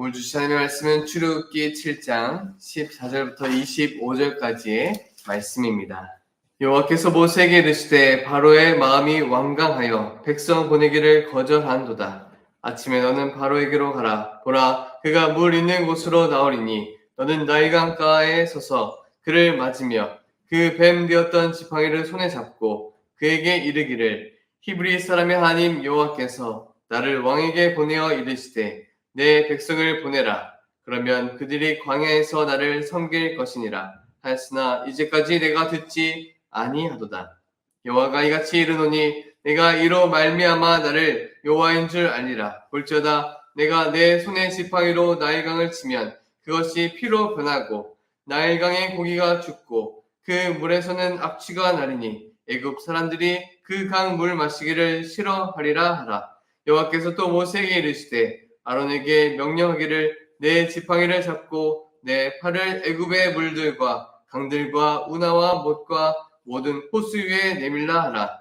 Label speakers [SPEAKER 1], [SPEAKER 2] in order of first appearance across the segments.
[SPEAKER 1] 오늘 주신 하나님의 말씀은 출애굽기 7장 14절부터 25절까지의 말씀입니다. 여호와께서 모세에게 이르시되 바로의 마음이 완강하여 백성 보내기를 거절한도다. 아침에 너는 바로에게로 가라. 보라, 그가 물 있는 곳으로 나오리니 너는 나일 강가에 서서 그를 맞으며 그 뱀 되었던 지팡이를 손에 잡고 그에게 이르기를 히브리 사람의 하나님 여호와께서 나를 왕에게 보내어 이르시되 내 백성을 보내라. 그러면 그들이 광야에서 나를 섬길 것이니라 하였으나 이제까지 내가 듣지 아니하도다. 여호와가 이같이 이르노니 내가 이로 말미암아 나를 여호와인 줄 알리라. 볼지어다 내가 내 손의 지팡이로 나일강을 치면 그것이 피로 변하고 나일강의 고기가 죽고 그 물에서는 악취가 나리니 애굽 사람들이 그 강 물 마시기를 싫어하리라 하라. 여호와께서 또 모세에게 이르시되 아론에게 명령하기를 내 지팡이를 잡고 내 팔을 애굽의 물들과 강들과 운하와 못과 모든 호수 위에 내밀라 하라.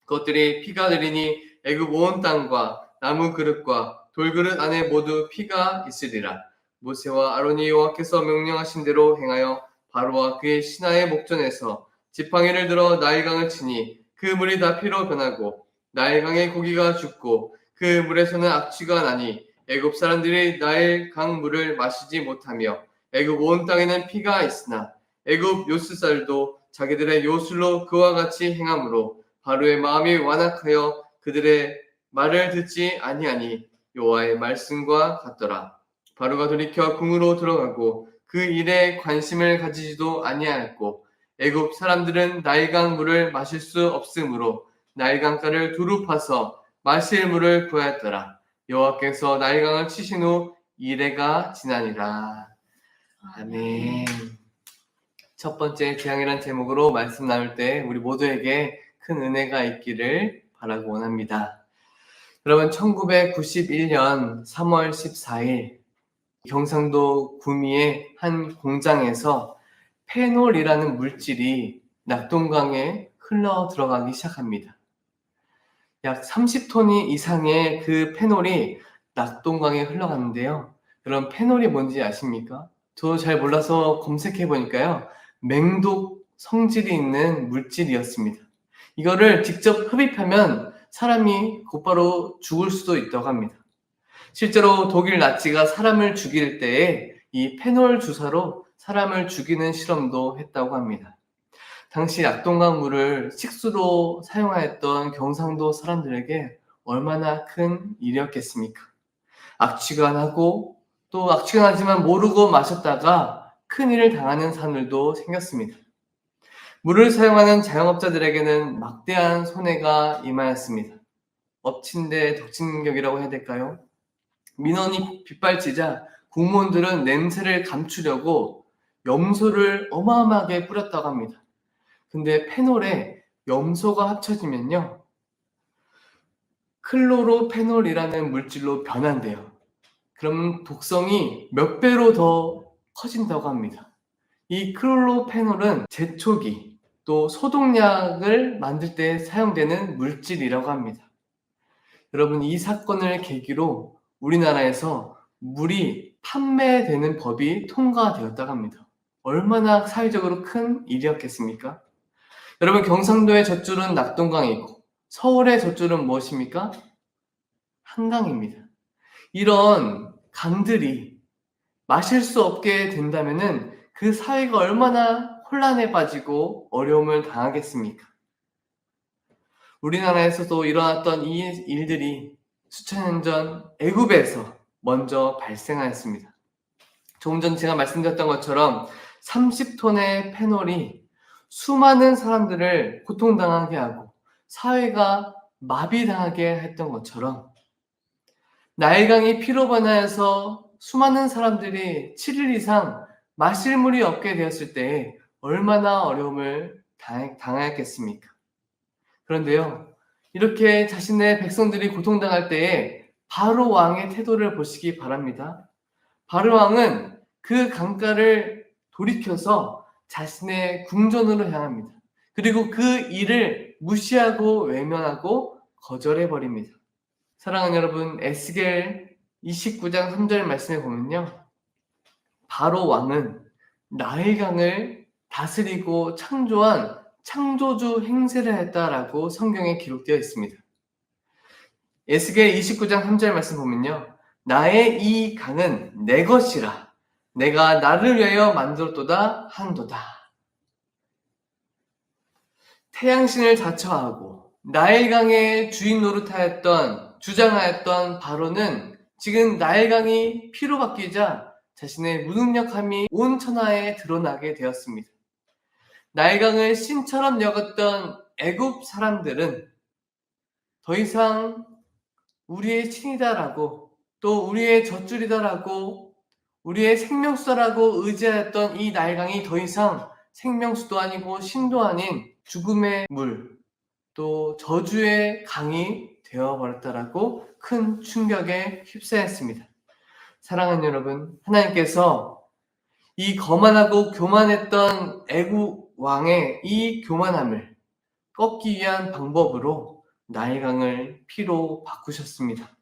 [SPEAKER 1] 그것들이 피가 되리니 애굽 온 땅과 나무 그릇과 돌그릇 안에 모두 피가 있으리라. 모세와 아론이 여호와께서 명령하신 대로 행하여 바로와 그의 신하의 목전에서 지팡이를 들어 나일강을 치니 그 물이 다 피로 변하고 나일강의 고기가 죽고 그 물에서는 악취가 나니 애굽 사람들이 나일강 물을 마시지 못하며 애굽 온 땅에는 피가 있으나 애굽 요스살도 자기들의 요술로 그와 같이 행함으로 바로의 마음이 완악하여 그들의 말을 듣지 아니하니 여호와의 말씀과 같더라. 바로가 돌이켜 궁으로 들어가고 그 일에 관심을 가지지도 아니하였고 애굽 사람들은 나일강 물을 마실 수 없으므로 나일강가를 두루 파서 마실 물을 구하였더라. 여호와께서 나일강을 치신 후 이레가 지나니라. 아멘. 첫 번째 재앙이란 제목으로 말씀 나눌 때 우리 모두에게 큰 은혜가 있기를 바라고 원합니다. 여러분, 1991년 3월 14일 경상도 구미의 한 공장에서 페놀이라는 물질이 낙동강에 흘러 들어가기 시작합니다. 약 30톤 이상의 그 페놀이 낙동강에 흘러가는데요. 그럼 페놀이 뭔지 아십니까? 저 잘 몰라서 검색해 보니까요. 맹독 성질이 있는 물질이었습니다. 이거를 직접 흡입하면 사람이 곧바로 죽을 수도 있다고 합니다. 실제로 독일 나치가 사람을 죽일 때에 이 페놀 주사로 사람을 죽이는 실험도 했다고 합니다. 당시 낙동강 물을 식수로 사용하였던 경상도 사람들에게 얼마나 큰 일이었겠습니까? 악취가 나고 또 악취가 나지만 모르고 마셨다가 큰일을 당하는 사람들도 생겼습니다. 물을 사용하는 자영업자들에게는 막대한 손해가 임하였습니다. 엎친 데 덮친 격이라고 해야 될까요? 민원이 빗발치자 공무원들은 냄새를 감추려고 염소를 어마어마하게 뿌렸다고 합니다. 근데 페놀에 염소가 합쳐지면요, 클로로페놀이라는 물질로 변한대요. 그럼 독성이 몇 배로 더 커진다고 합니다. 이 클로로페놀은 제초기 또 소독약을 만들 때 사용되는 물질이라고 합니다. 여러분, 이 사건을 계기로 우리나라에서 물이 판매되는 법이 통과되었다고 합니다. 얼마나 사회적으로 큰 일이었겠습니까? 여러분, 경상도의 젖줄은 낙동강이고 서울의 젖줄은 무엇입니까? 한강입니다. 이런 강들이 마실 수 없게 된다면은 그 사회가 얼마나 혼란에 빠지고 어려움을 당하겠습니까? 우리나라에서도 일어났던 이 일들이 수천 년 전 애굽에서 먼저 발생하였습니다. 조금 전 제가 말씀드렸던 것처럼 30톤의 페놀이 수많은 사람들을 고통당하게 하고 사회가 마비당하게 했던 것처럼 나일강이 피로 변하여서 수많은 사람들이 7일 이상 마실 물이 없게 되었을 때 얼마나 어려움을 당하였겠습니까? 그런데요, 이렇게 자신의 백성들이 고통당할 때에 바로 왕의 태도를 보시기 바랍니다. 바로 왕은 그 강가를 돌이켜서 자신의 궁전으로 향합니다. 그리고 그 일을 무시하고 외면하고 거절해버립니다. 사랑하는 여러분, 에스겔 29장 3절 말씀에 보면요. 바로 왕은 나일강을 다스리고 창조한 창조주 행세를 했다라고 성경에 기록되어 있습니다. 에스겔 29장 3절 말씀 보면요. 나의 이 강은 내 것이라 내가 나를 위하여 만들었도다 한도다. 태양신을 자처하고 나일강의 주인 노릇하였던 주장하였던 바로는 지금 나일강이 피로 바뀌자 자신의 무능력함이 온 천하에 드러나게 되었습니다. 나일강을 신처럼 여겼던 애굽 사람들은 더 이상 우리의 신이다라고 또 우리의 젖줄이다라고 우리의 생명수다라고 의지하였던 이 나일강이 더 이상 생명수도 아니고 신도 아닌 죽음의 물, 또 저주의 강이 되어버렸다라고 큰 충격에 휩싸였습니다. 사랑하는 여러분, 하나님께서 이 거만하고 교만했던 애국 왕의 이 교만함을 꺾기 위한 방법으로 나일강을 피로 바꾸셨습니다.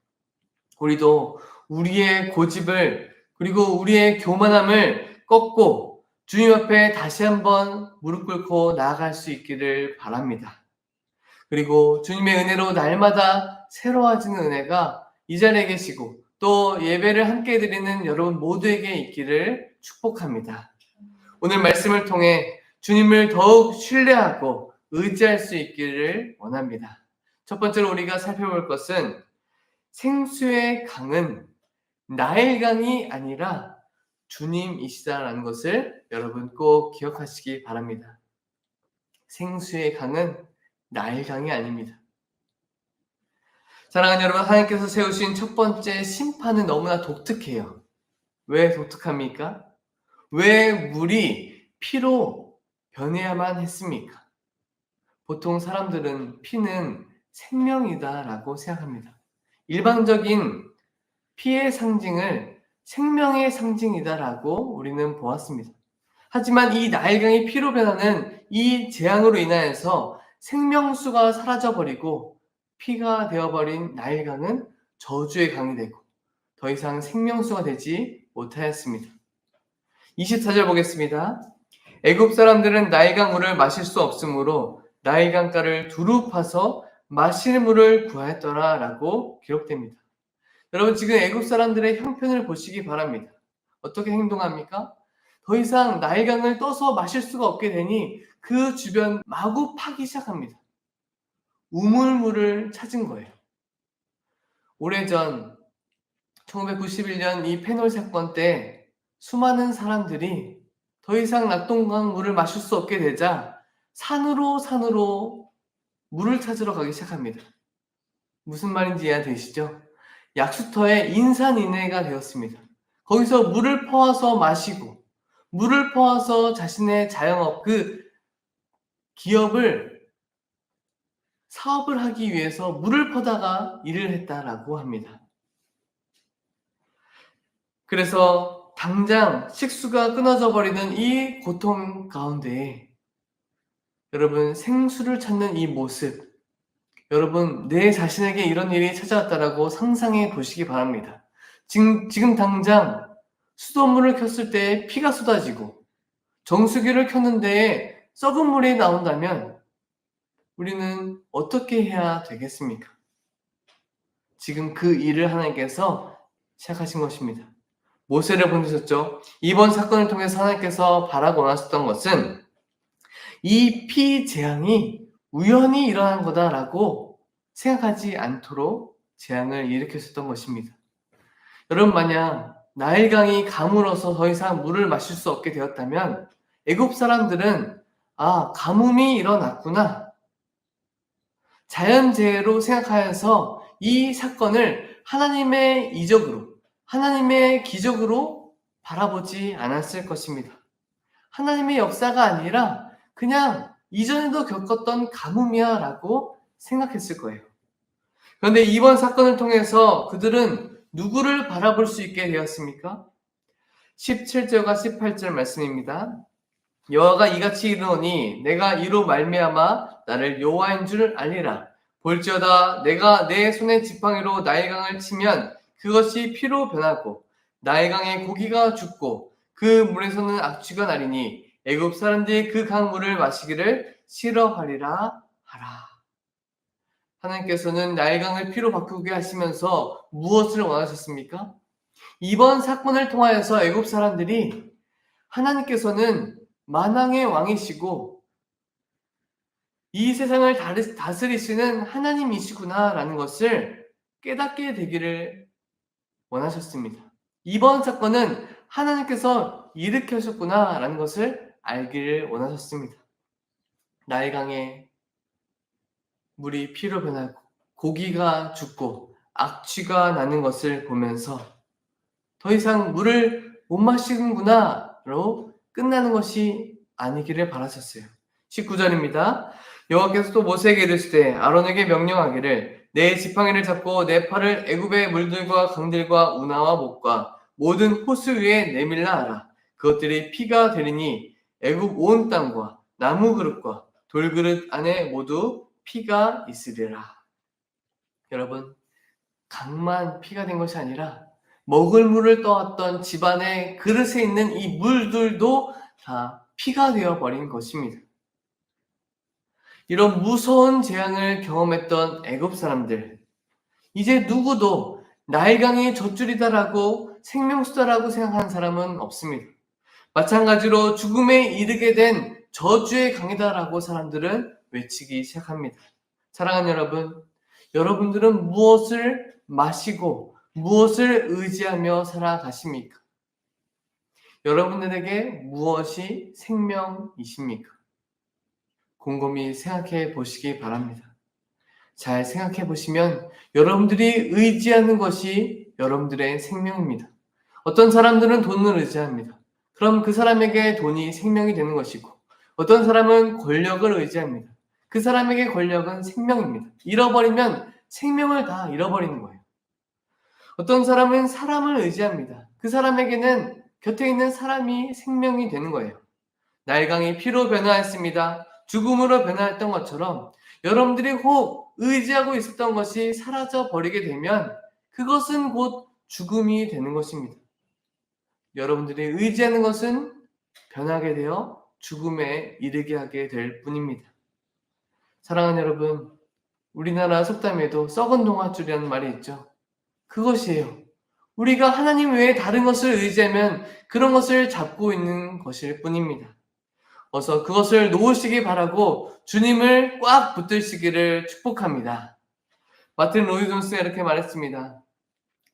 [SPEAKER 1] 우리도 우리의 고집을 그리고 우리의 교만함을 꺾고 주님 앞에 다시 한번 무릎 꿇고 나아갈 수 있기를 바랍니다. 그리고 주님의 은혜로 날마다 새로워지는 은혜가 이 자리에 계시고 또 예배를 함께 드리는 여러분 모두에게 있기를 축복합니다. 오늘 말씀을 통해 주님을 더욱 신뢰하고 의지할 수 있기를 원합니다. 첫 번째로 우리가 살펴볼 것은 생수의 강은 나일강이 아니라 주님이시다라는 것을 여러분 꼭 기억하시기 바랍니다. 생수의 강은 나일강이 아닙니다. 사랑하는 여러분, 하나님께서 세우신 첫 번째 심판은 너무나 독특해요. 왜 독특합니까? 왜 물이 피로 변해야만 했습니까? 보통 사람들은 피는 생명이다라고 생각합니다. 일반적인 피의 상징을 생명의 상징이다라고 우리는 보았습니다. 하지만 이 나일강이 피로 변하는 이 재앙으로 인하여서 생명수가 사라져버리고 피가 되어버린 나일강은 저주의 강이 되고 더 이상 생명수가 되지 못하였습니다. 24절 보겠습니다. 애굽 사람들은 나일강 물을 마실 수 없으므로 나일강가를 두루 파서 마실 물을 구하였더라 라고 기록됩니다. 여러분 지금 애굽 사람들의 형편을 보시기 바랍니다. 어떻게 행동합니까? 더 이상 나일강을 떠서 마실 수가 없게 되니 그 주변 마구 파기 시작합니다. 우물물을 찾은 거예요. 오래전 1991년 이 페놀 사건 때 수많은 사람들이 더 이상 낙동강 물을 마실 수 없게 되자 산으로 물을 찾으러 가기 시작합니다. 무슨 말인지 이해되시죠? 약수터에 인산인해가 되었습니다. 거기서 물을 퍼와서 마시고 물을 퍼와서 자신의 자영업 그 기업을 사업을 하기 위해서 물을 퍼다가 일을 했다라고 합니다. 그래서 당장 식수가 끊어져 버리는 이 고통 가운데 여러분 생수를 찾는 이 모습 여러분 내 자신에게 이런 일이 찾아왔다라고 상상해 보시기 바랍니다. 지금 당장 수돗물을 켰을 때 피가 쏟아지고 정수기를 켰는데 썩은 물이 나온다면 우리는 어떻게 해야 되겠습니까? 지금 그 일을 하나님께서 시작하신 것입니다. 모세를 보내셨죠. 이번 사건을 통해서 하나님께서 바라고 원하셨던 것은 이 피 재앙이 우연히 일어난 거다라고 생각하지 않도록 재앙을 일으켰었던 것입니다. 여러분 만약 나일강이 가물어서 더 이상 물을 마실 수 없게 되었다면 애굽 사람들은 가뭄이 일어났구나 자연재해로 생각하여서 이 사건을 하나님의 이적으로 하나님의 기적으로 바라보지 않았을 것입니다. 하나님의 역사가 아니라 그냥 이전에도 겪었던 가뭄이야 라고 생각했을 거예요. 그런데 이번 사건을 통해서 그들은 누구를 바라볼 수 있게 되었습니까? 17절과 18절 말씀입니다. 여호와가 이같이 이르노니 내가 이로 말미암아 나를 여호와인 줄 알리라. 볼지어다 내가 내 손의 지팡이로 나일강을 치면 그것이 피로 변하고 나일강의 고기가 죽고 그 물에서는 악취가 나리니 애굽 사람들이 그 강물을 마시기를 싫어하리라 하라. 하나님께서는 나일강을 피로 바꾸게 하시면서 무엇을 원하셨습니까? 이번 사건을 통하여서 애굽 사람들이 하나님께서는 만왕의 왕이시고 이 세상을 다스리시는 하나님이시구나라는 것을 깨닫게 되기를 원하셨습니다. 이번 사건은 하나님께서 일으켜셨구나라는 것을 알기를 원하셨습니다. 나일강에 물이 피로 변하고 고기가 죽고 악취가 나는 것을 보면서 더 이상 물을 못 마시는구나로 끝나는 것이 아니기를 바라셨어요. 19절입니다. 여호와께서 또 모세에게 이르시되 아론에게 명령하기를 내 지팡이를 잡고 내 팔을 애굽의 물들과 강들과 운하와 목과 모든 호수 위에 내밀라 하라. 그것들이 피가 되리니 애굽 온 땅과 나무 그릇과 돌그릇 안에 모두 피가 있으리라. 여러분, 강만 피가 된 것이 아니라 먹을 물을 떠왔던 집안의 그릇에 있는 이 물들도 다 피가 되어버린 것입니다. 이런 무서운 재앙을 경험했던 애굽 사람들, 이제 누구도 나일강이 젖줄이다라고 생명수다라고 생각하는 사람은 없습니다. 마찬가지로 죽음에 이르게 된 저주의 강이다라고 사람들은 외치기 시작합니다. 사랑하는 여러분, 여러분들은 무엇을 마시고 무엇을 의지하며 살아가십니까? 여러분들에게 무엇이 생명이십니까? 곰곰이 생각해 보시기 바랍니다. 잘 생각해 보시면 여러분들이 의지하는 것이 여러분들의 생명입니다. 어떤 사람들은 돈을 의지합니다. 그럼 그 사람에게 돈이 생명이 되는 것이고, 어떤 사람은 권력을 의지합니다. 그 사람에게 권력은 생명입니다. 잃어버리면 생명을 다 잃어버리는 거예요. 어떤 사람은 사람을 의지합니다. 그 사람에게는 곁에 있는 사람이 생명이 되는 거예요. 나일강이 피로 변화했습니다. 죽음으로 변화했던 것처럼 여러분들이 혹 의지하고 있었던 것이 사라져 버리게 되면 그것은 곧 죽음이 되는 것입니다. 여러분들이 의지하는 것은 변하게 되어 죽음에 이르게 하게 될 뿐입니다. 사랑하는 여러분, 우리나라 속담에도 썩은 동아줄이라는 말이 있죠. 그것이에요. 우리가 하나님 외에 다른 것을 의지하면 그런 것을 잡고 있는 것일 뿐입니다. 어서 그것을 놓으시기 바라고 주님을 꽉 붙드시기를 축복합니다. 마틴 로이 존스가 이렇게 말했습니다.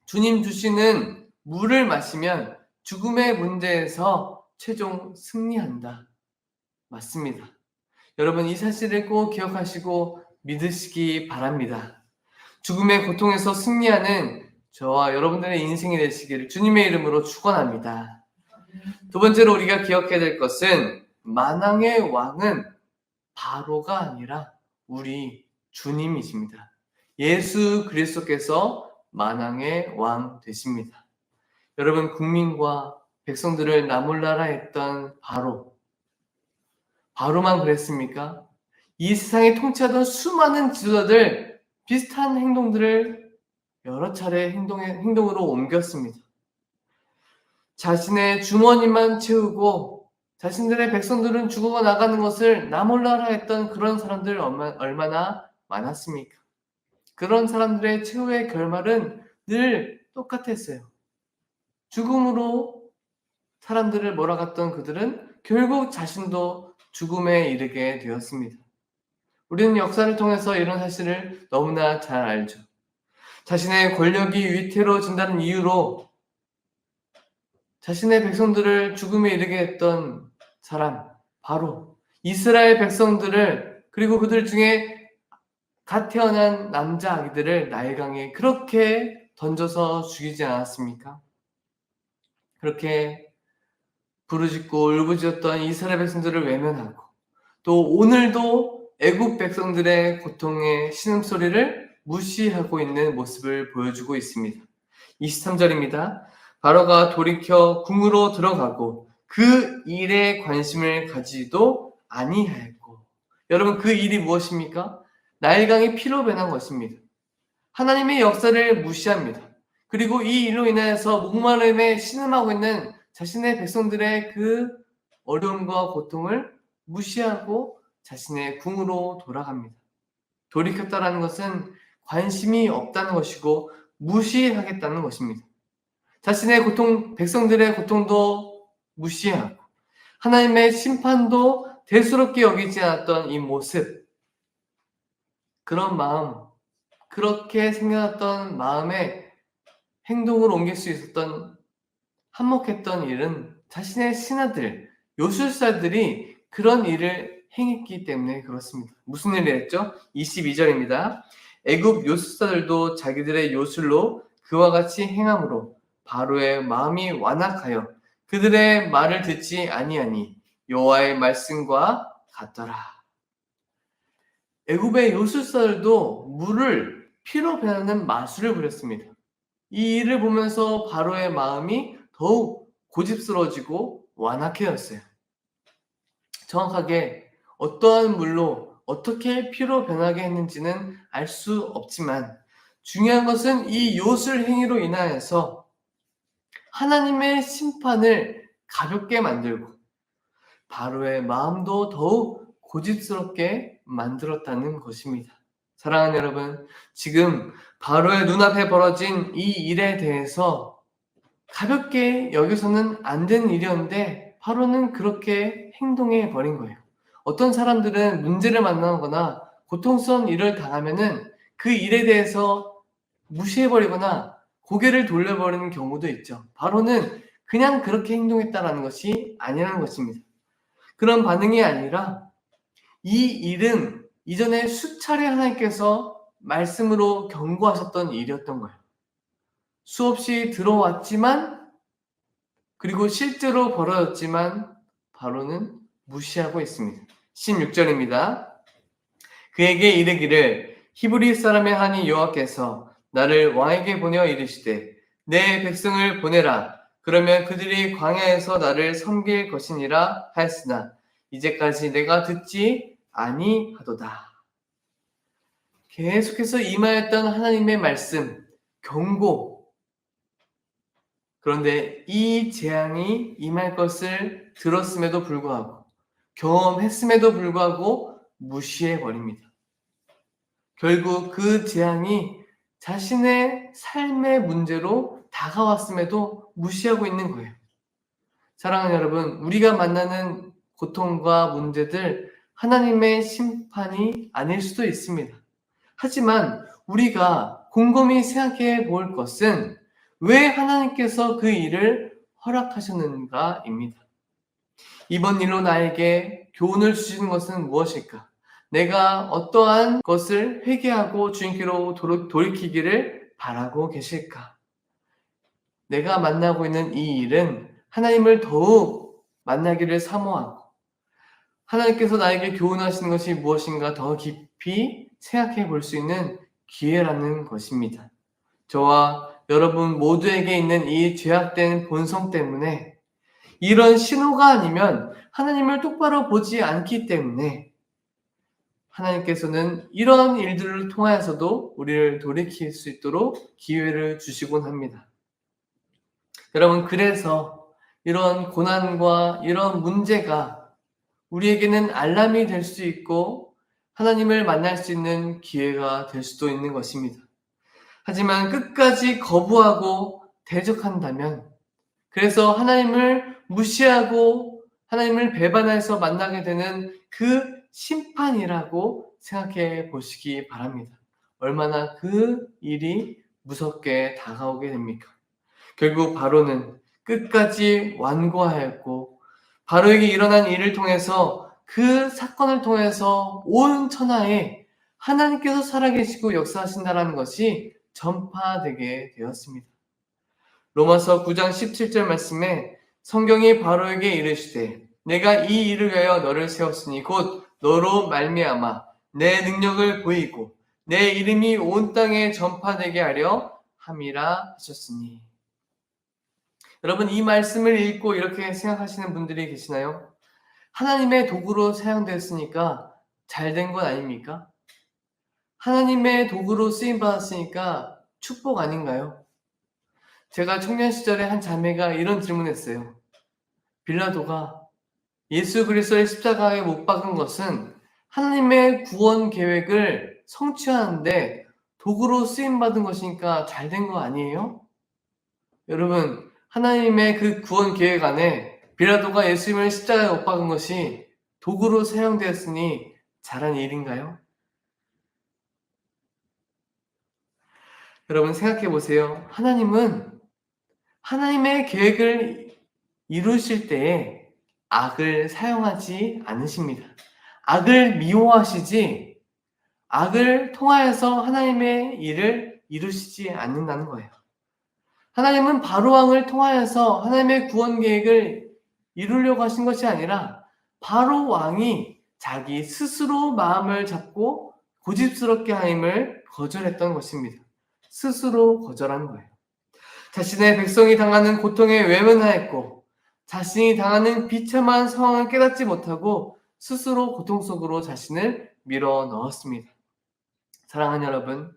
[SPEAKER 1] 주님 주시는 물을 마시면 죽음의 문제에서 최종 승리한다. 맞습니다. 여러분, 이 사실을 꼭 기억하시고 믿으시기 바랍니다. 죽음의 고통에서 승리하는 저와 여러분들의 인생이 되시기를 주님의 이름으로 축원합니다. 두 번째로 우리가 기억해야 될 것은 만왕의 왕은 바로가 아니라 우리 주님이십니다. 예수 그리스도께서 만왕의 왕 되십니다. 여러분, 국민과 백성들을 나몰라라 했던 바로만 그랬습니까? 이 세상에 통치하던 수많은 지도자들 비슷한 행동들을 여러 차례 행동으로 옮겼습니다. 자신의 주머니만 채우고 자신들의 백성들은 죽어 나가는 것을 나몰라라 했던 그런 사람들 얼마나 많았습니까? 그런 사람들의 최후의 결말은 늘 똑같았어요. 죽음으로 사람들을 몰아갔던 그들은 결국 자신도 죽음에 이르게 되었습니다. 우리는 역사를 통해서 이런 사실을 너무나 잘 알죠. 자신의 권력이 위태로워진다는 이유로 자신의 백성들을 죽음에 이르게 했던 사람, 바로 이스라엘 백성들을, 그리고 그들 중에 갓 태어난 남자 아기들을 나일강에 그렇게 던져서 죽이지 않았습니까? 그렇게 부르짖고 울부짖었던 이스라엘 백성들을 외면하고 또 오늘도 애굽 백성들의 고통의 신음소리를 무시하고 있는 모습을 보여주고 있습니다. 23절입니다. 바로가 돌이켜 궁으로 들어가고 그 일에 관심을 가지도 아니하였고. 여러분, 그 일이 무엇입니까? 나일강이 피로 변한 것입니다. 하나님의 역사를 무시합니다. 그리고 이 일로 인하여서 목마름에 신음하고 있는 자신의 백성들의 그 어려움과 고통을 무시하고 자신의 궁으로 돌아갑니다. 돌이켰다라는 것은 관심이 없다는 것이고 무시하겠다는 것입니다. 자신의 고통, 백성들의 고통도 무시하고 하나님의 심판도 대수롭게 여기지 않았던 이 모습, 그런 마음, 그렇게 생각했던 마음에 행동을 옮길 수 있었던 한몫했던 일은 자신의 신하들, 요술사들이 그런 일을 행했기 때문에 그렇습니다. 무슨 일을 했죠? 22절입니다. 애굽 요술사들도 자기들의 요술로 그와 같이 행함으로 바로의 마음이 완악하여 그들의 말을 듣지 아니하니 여호와의 말씀과 같더라. 애굽의 요술사들도 물을 피로 변하는 마술을 부렸습니다. 이 일을 보면서 바로의 마음이 더욱 고집스러워지고 완악해졌어요. 정확하게 어떠한 물로 어떻게 피로 변하게 했는지는 알 수 없지만 중요한 것은 이 요술 행위로 인하여서 하나님의 심판을 가볍게 만들고 바로의 마음도 더욱 고집스럽게 만들었다는 것입니다. 사랑하는 여러분, 지금 바로의 눈앞에 벌어진 이 일에 대해서 가볍게 여기서는 안 되는 일이었는데 바로는 그렇게 행동해 버린 거예요. 어떤 사람들은 문제를 만나거나 고통스러운 일을 당하면은 그 일에 대해서 무시해 버리거나 고개를 돌려버리는 경우도 있죠. 바로는 그냥 그렇게 행동했다라는 것이 아니라는 것입니다. 그런 반응이 아니라 이 일은 이전에 수차례 하나님께서 말씀으로 경고하셨던 일이었던 거예요. 수없이 들어왔지만 그리고 실제로 벌어졌지만 바로는 무시하고 있습니다. 16절입니다. 그에게 이르기를 히브리 사람의 하나님 여호와께서 나를 왕에게 보내어 이르시되 내 백성을 보내라. 그러면 그들이 광야에서 나를 섬길 것이니라 하였으나 이제까지 내가 듣지 아니하도다. 계속해서 임하였던 하나님의 말씀, 경고. 그런데 이 재앙이 임할 것을 들었음에도 불구하고 경험했음에도 불구하고 무시해 버립니다. 결국 그 재앙이 자신의 삶의 문제로 다가왔음에도 무시하고 있는 거예요. 사랑하는 여러분, 우리가 만나는 고통과 문제들 하나님의 심판이 아닐 수도 있습니다. 하지만 우리가 곰곰이 생각해 볼 것은 왜 하나님께서 그 일을 허락하셨는가입니다. 이번 일로 나에게 교훈을 주시는 것은 무엇일까? 내가 어떠한 것을 회개하고 주님께로 돌이키기를 바라고 계실까? 내가 만나고 있는 이 일은 하나님을 더욱 만나기를 사모하고 하나님께서 나에게 교훈하시는 것이 무엇인가 더 깊이 생각해 볼 수 있는 기회라는 것입니다. 저와 여러분 모두에게 있는 이 죄악된 본성 때문에 이런 신호가 아니면 하나님을 똑바로 보지 않기 때문에 하나님께서는 이런 일들을 통하여서도 우리를 돌이킬 수 있도록 기회를 주시곤 합니다. 여러분, 그래서 이런 고난과 이런 문제가 우리에게는 알람이 될 수 있고 하나님을 만날 수 있는 기회가 될 수도 있는 것입니다. 하지만 끝까지 거부하고 대적한다면, 그래서 하나님을 무시하고 하나님을 배반해서 만나게 되는 그 심판이라고 생각해 보시기 바랍니다. 얼마나 그 일이 무섭게 다가오게 됩니까? 결국 바로는 끝까지 완고하였고 바로에게 일어난 일을 통해서 그 사건을 통해서 온 천하에 하나님께서 살아계시고 역사하신다는 것이 전파되게 되었습니다. 로마서 9장 17절 말씀에 성경이 바로에게 이르시되 내가 이 일을 위하여 너를 세웠으니 곧 너로 말미암아 내 능력을 보이고 내 이름이 온 땅에 전파되게 하려 함이라 하셨으니. 여러분, 이 말씀을 읽고 이렇게 생각하시는 분들이 계시나요? 하나님의 도구로 사용되었으니까 잘된 건 아닙니까? 하나님의 도구로 쓰임받았으니까 축복 아닌가요? 제가 청년 시절에 한 자매가 이런 질문했어요. 빌라도가 예수 그리스도의 십자가에 못 박은 것은 하나님의 구원 계획을 성취하는데 도구로 쓰임받은 것이니까 잘 된 거 아니에요? 여러분, 하나님의 그 구원 계획 안에 빌라도가 예수님을 십자가에 못 박은 것이 도구로 사용되었으니 잘한 일인가요? 여러분 생각해 보세요. 하나님은 하나님의 계획을 이루실 때에 악을 사용하지 않으십니다. 악을 미워하시지 악을 통하여서 하나님의 일을 이루시지 않는다는 거예요. 하나님은 바로왕을 통하여서 하나님의 구원 계획을 이루려고 하신 것이 아니라 바로왕이 자기 스스로 마음을 잡고 고집스럽게 하임을 거절했던 것입니다. 스스로 거절한 거예요. 자신의 백성이 당하는 고통에 외면하였고 자신이 당하는 비참한 상황을 깨닫지 못하고 스스로 고통 속으로 자신을 밀어 넣었습니다. 사랑하는 여러분,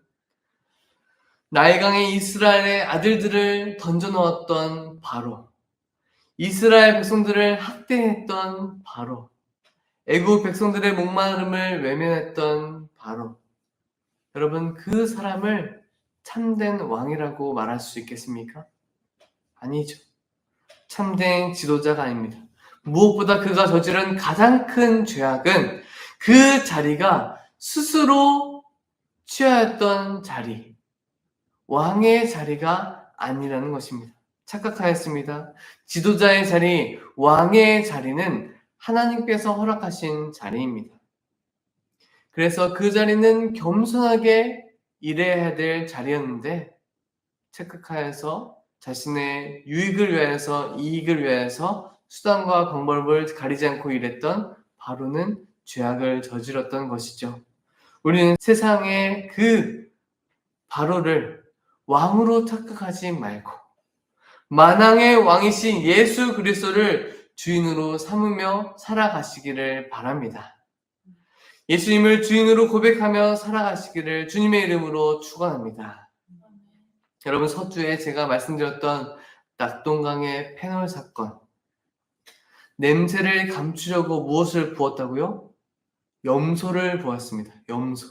[SPEAKER 1] 나일강에 이스라엘의 아들들을 던져 넣었던 바로, 이스라엘 백성들을 학대했던 바로, 애국 백성들의 목마름을 외면했던 바로, 여러분 그 사람을 참된 왕이라고 말할 수 있겠습니까? 아니죠. 참된 지도자가 아닙니다. 무엇보다 그가 저지른 가장 큰 죄악은 그 자리가 스스로 취하였던 자리, 왕의 자리가 아니라는 것입니다. 착각하였습니다. 지도자의 자리, 왕의 자리는 하나님께서 허락하신 자리입니다. 그래서 그 자리는 겸손하게 일해야 될 자리였는데 착각하여서 자신의 유익을 위해서, 이익을 위해서 수단과 방법을 가리지 않고 일했던 바로는 죄악을 저질렀던 것이죠. 우리는 세상의 그 바로를 왕으로 착각하지 말고 만왕의 왕이신 예수 그리스도를 주인으로 삼으며 살아가시기를 바랍니다. 예수님을 주인으로 고백하며 살아가시기를 주님의 이름으로 축원합니다. 여러분, 서주에 제가 말씀드렸던 낙동강의 페놀 사건, 냄새를 감추려고 무엇을 부었다고요? 염소를 부었습니다. 염소.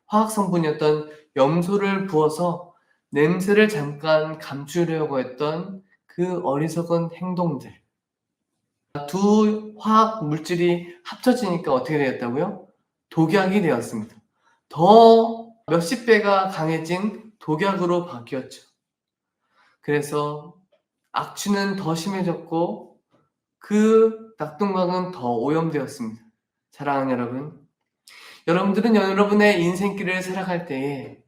[SPEAKER 1] 화학 성분이었던 염소를 부어서 냄새를 잠깐 감추려고 했던 그 어리석은 행동들. 두 화학 물질이 합쳐지니까 어떻게 되었다고요? 독약이 되었습니다. 더 몇십 배가 강해진 독약으로 바뀌었죠. 그래서 악취는 더 심해졌고 그 낙동강은 더 오염되었습니다. 사랑하는 여러분, 여러분들은 여러분의 인생길을 살아갈 때에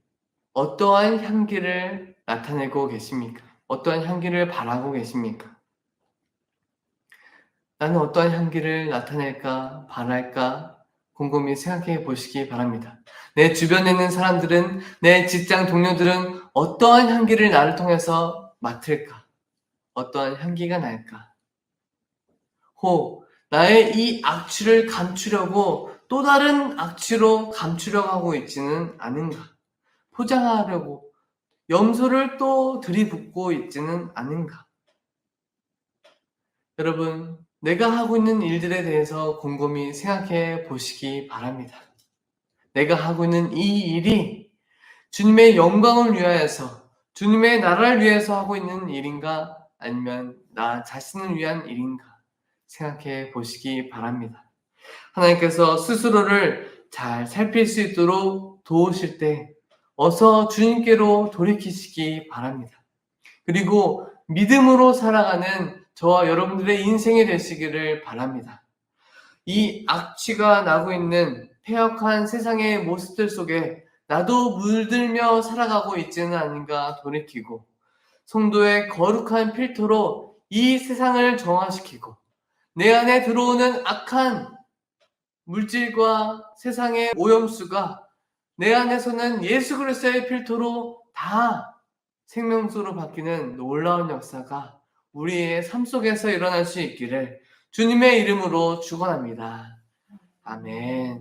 [SPEAKER 1] 어떠한 향기를 나타내고 계십니까? 어떠한 향기를 바라고 계십니까? 나는 어떠한 향기를 나타낼까, 바랄까 곰곰이 생각해 보시기 바랍니다. 내 주변에 있는 사람들은, 내 직장 동료들은 어떠한 향기를 나를 통해서 맡을까? 어떠한 향기가 날까? 나의 이 악취를 감추려고 또 다른 악취로 감추려고 하고 있지는 않은가? 포장하려고 염소를 또 들이붓고 있지는 않은가? 여러분, 내가 하고 있는 일들에 대해서 곰곰이 생각해 보시기 바랍니다. 내가 하고 있는 이 일이 주님의 영광을 위하여서, 주님의 나라를 위해서 하고 있는 일인가? 아니면 나 자신을 위한 일인가? 생각해 보시기 바랍니다. 하나님께서 스스로를 잘 살필 수 있도록 도우실 때 어서 주님께로 돌이키시기 바랍니다. 그리고 믿음으로 살아가는 저와 여러분들의 인생이 되시기를 바랍니다. 이 악취가 나고 있는 폐역한 세상의 모습들 속에 나도 물들며 살아가고 있지는 않은가 돌이키고 성도의 거룩한 필터로 이 세상을 정화시키고 내 안에 들어오는 악한 물질과 세상의 오염수가 내 안에서는 예수 그리스도의 필터로 다 생명수로 바뀌는 놀라운 역사가 우리의 삶 속에서 일어날 수 있기를 주님의 이름으로 축원합니다. 아멘.